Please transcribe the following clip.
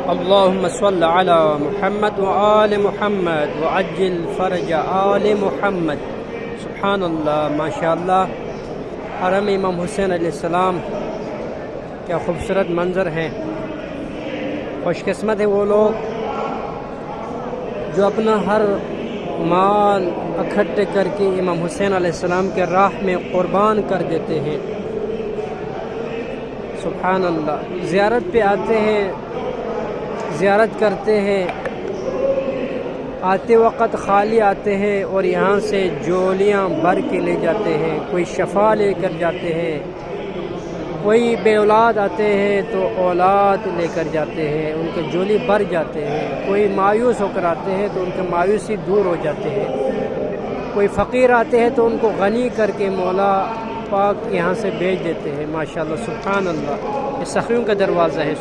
अल्लाहुम्मा सल्लि अला मुहम्मद व आले मुहम्मद व अज्जिल फ़रज आले मुहम्मद। सुब्हानल्लाह, माशाअल्लाह। हरम इमाम हुसैन अलैहिस्सलाम, क्या खूबसूरत मंज़र है। खुशकिस्मत है वो लोग जो अपना हर माल इकट्ठे करके इमाम हुसैन अलैहिस्सलाम के राह में क़ुरबान कर देते हैं। सुब्हानल्लाह। ज़ियारत पे आते हैं, ज़ियारत करते हैं, आते वक़्त खाली आते हैं और यहाँ से जोलियाँ भर के ले जाते हैं। कोई शफ़ा लेकर जाते हैं, कोई बेऔलाद आते हैं तो औलाद लेकर जाते हैं, उनके जोली भर जाते हैं। कोई मायूस होकर आते हैं तो उनके मायूसी दूर हो जाते हैं। कोई फ़कीर आते हैं तो उनको गनी करके मौला पाक यहाँ से भेज देते हैं। माशाअल्लाह, सुब्हानल्लाह। ये सखियों का दरवाज़ा है।